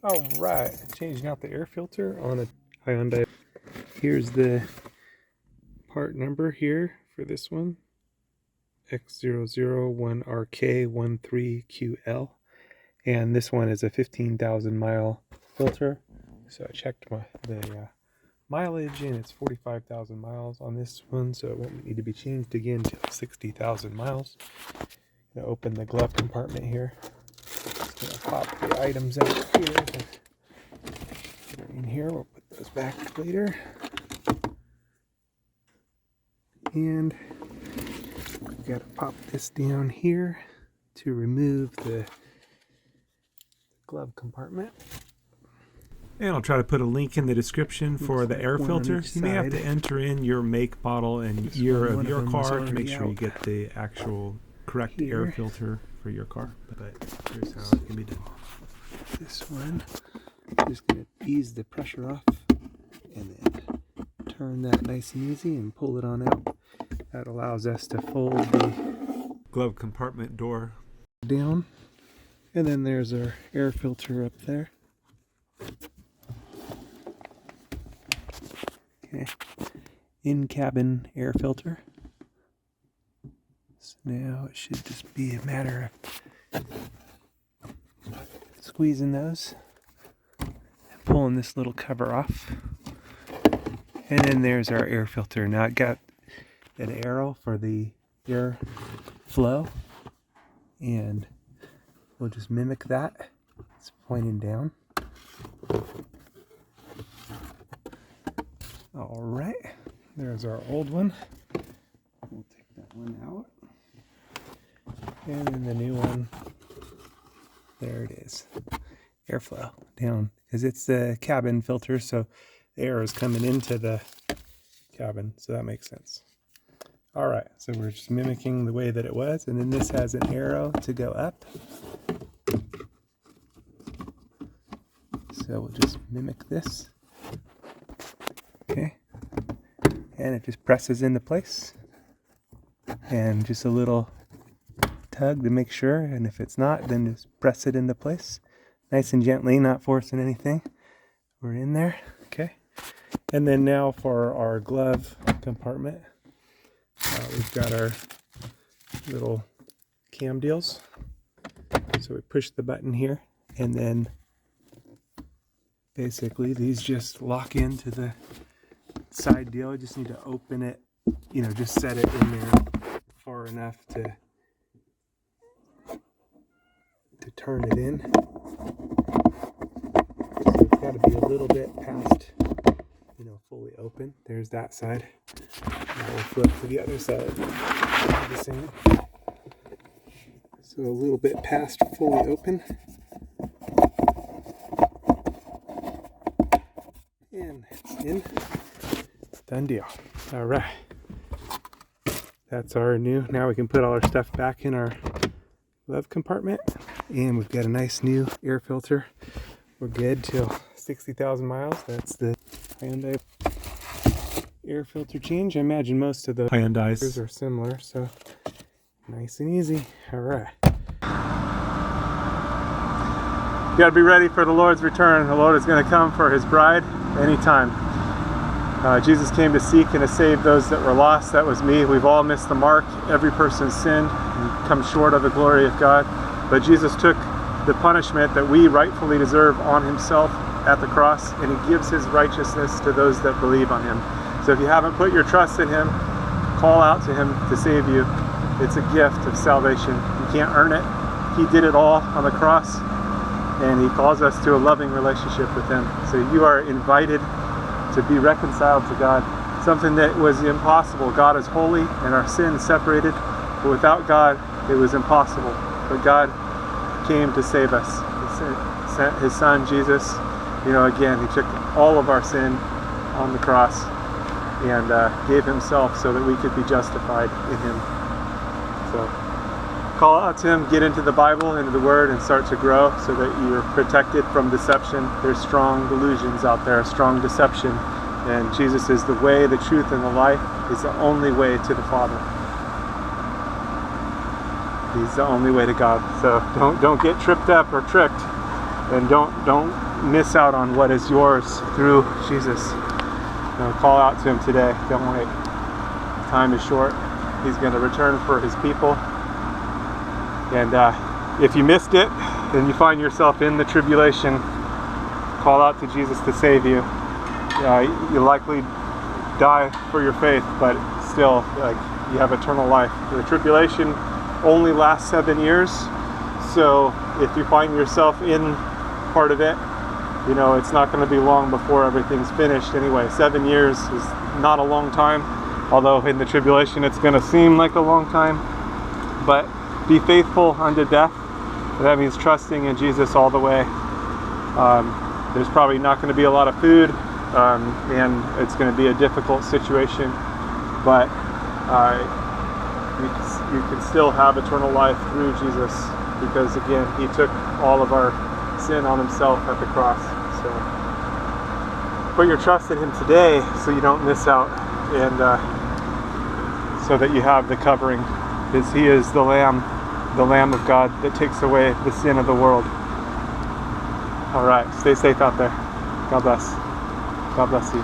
All right, changing out the air filter on a Hyundai. Here's the part number here for this one, X001RK13QL, and this one is a 15,000 mile filter. So I checked the mileage, and it's 45,000 miles on this one, so it won't need to be changed again till 60,000 miles. I'm gonna open the glove compartment here. Just gonna pop the items out here. In here, we'll put those back later. And we've got to pop this down here to remove the glove compartment. And I'll try to put a link in the description for the air filter. You may have to enter in your make, model, and year of your car to make sure you get the actual correct air filter for your car. But here's how it can be done. This one, just going to ease the pressure off and then turn that nice and easy and pull it on out. That allows us to fold the glove compartment door down. And then there's our air filter up there. Okay, in-cabin air filter. So now it should just be a matter of squeezing those and pulling this little cover off. And then there's our air filter. Now it got an arrow for the air flow, and we'll just mimic that. It's pointing down. All right, there's our old one. We'll take that one out. And then the new one, there it is. Airflow down, because it's the cabin filter, so the air is coming into the cabin, so that makes sense. All right, so we're just mimicking the way that it was, and then this has an arrow to go up. So we'll just mimic this. Okay, and it just presses into place, and just a little tug to make sure, and if it's not, then just press it into place nice and gently, not forcing anything. We're in there. Okay, and then now for our glove compartment, we've got our little cam deals. So we push the button here, and then basically these just lock into the side deal. I just need to open it, just set it in there far enough to turn it in. So it's got to be a little bit past, fully open. There's that side. Now we'll flip to the other side. The same. So a little bit past fully open. And it's in. Done deal. All right. That's our new. Now we can put all our stuff back in our glove compartment. And we've got a nice new air filter. We're good till 60,000 miles. That's the Hyundai air filter change. I imagine most of the Hyundais are similar, so nice and easy. All right. You got to be ready for the Lord's return. The Lord is going to come for his bride anytime. Jesus came to seek and to save those that were lost. That was me. We've all missed the mark. Every person's sinned and come short of the glory of God. But Jesus took the punishment that we rightfully deserve on himself at the cross, and he gives his righteousness to those that believe on him. So if you haven't put your trust in him, call out to him to save you. It's a gift of salvation. You can't earn it. He did it all on the cross, and he calls us to a loving relationship with him. So you are invited to be reconciled to God, something that was impossible. God is holy and our sin separated, but without God it was impossible. But God came to save us. He sent his son Jesus. Again, he took all of our sin on the cross and gave himself so that we could be justified in him. So call out to him, get into the Bible, into the Word, and start to grow so that you're protected from deception. There's strong delusions out there, strong deception, and Jesus is the way, the truth, and the life. He's the only way to the Father. He's the only way to God. So don't get tripped up or tricked, and don't miss out on what is yours through Jesus. Call out to him today. Don't wait. Time is short. He's going to return for his people. And if you missed it and you find yourself in the tribulation, call out to Jesus to save you. You'll likely die for your faith, but still, you have eternal life. The tribulation only lasts 7 years, so if you find yourself in part of it, it's not going to be long before everything's finished anyway. 7 years is not a long time, although in the tribulation it's going to seem like a long time. But be faithful unto death. That means trusting in Jesus all the way. There's probably not going to be a lot of food, and it's going to be a difficult situation, but you can still have eternal life through Jesus, because again, he took all of our sin on himself at the cross. So put your trust in him today so you don't miss out, and so that you have the covering, because he is the Lamb of God that takes away the sin of the world. All right, stay safe out there. God bless. God bless you.